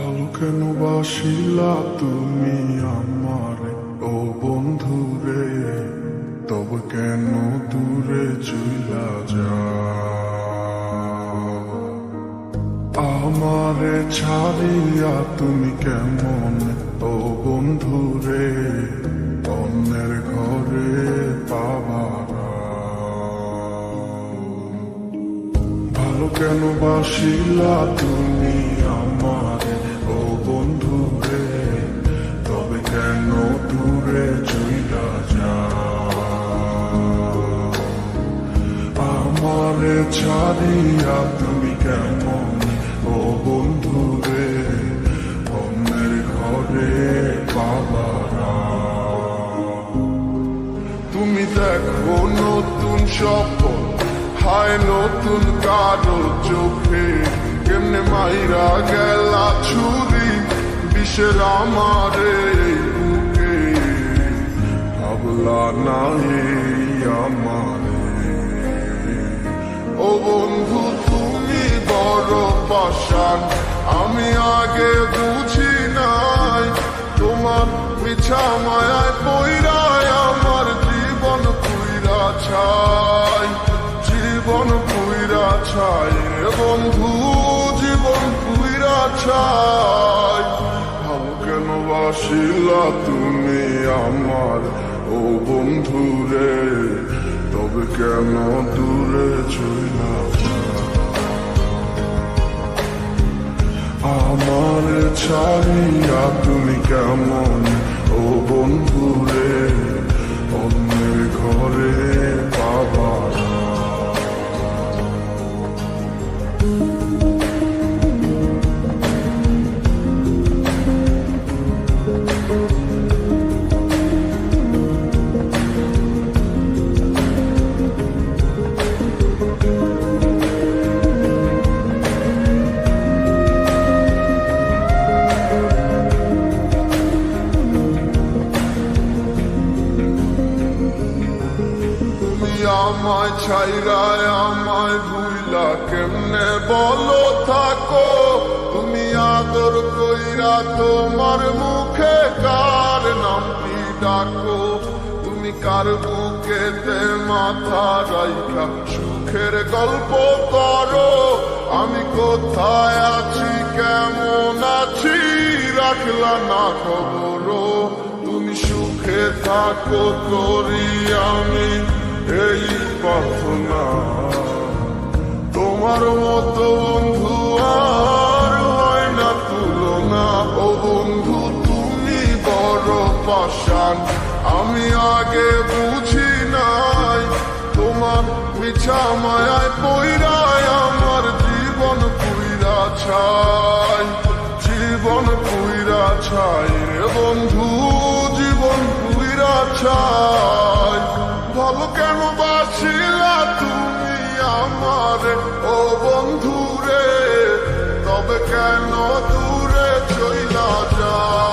ভালো কেন বাসিলা তুমি আমারে ও বন্ধু রে, তবে কেন দূরে চইলা যাও? আমারে ছাড়িয়া তুমি কেমন ও বন্ধু রে, অন্যের ঘরে পাবারা। ভালো কেন বাসিলা তুমি আমারে ও বন্ধু রে, তবে কেন দূরে চইলা যাও? আমারে ছাড়িয়া তুমি কেমন ও বন্ধু রে, অন্যের ঘরে পাবারা। তুমি দেখো নতুন স্বপ্ন, হায় নতুন কারো চোখে, কেমনে মাইরা গেলা ছুরি বিষের আমারে বুকে। ভাবলা না এই আমারে ও বন্ধু তুমি বড় পাষাণ, আমি আগে বুঝি নাই। তোমার মিছা মায়ায় পইরায় আমার জীবন পুইরা ছাই, জীবন পুইরা ছাই রে বন্ধু, জীবন পুইরা ছাই। ভালো কেন বাসিলা তুমি আমার ও বন্ধু রে, তবে কেন দূরে চইলা যাও? আমার ছাড়িয়া তুমি কেমন ও বন্ধু রে, অন্যের ঘরে পাবারা। আমায় ছাইরায় আমায় ভুইলা কেমনে বলো থাকো? তুমি আদর কইরা তোমার মুখে কার নামটি ডাকো? তুমি কার বুকেতে মাথা রাইখা সুখের গল্প করো? আমি কোথায় আছি কেমন আছি রাখলা না খবর। তুমি সুখে থাকো করি আমি এই প্রার্থনা, তোমার মতো বন্ধু আর হয় না তুলনা। ও বন্ধু তুমি বড় পাষাণ, আমি আগে বুঝি নাই। তোমার মিছা মায়ায় পইরায় আমার জীবন পুইরা ছাই, জীবন পুইরা ছাই রে বন্ধু, জীবন পুইরা ছাই। ভালো কেন বাসিলা তুমি আমারে ও বন্ধু রে, তবে কেন দূরে চইলা যাও?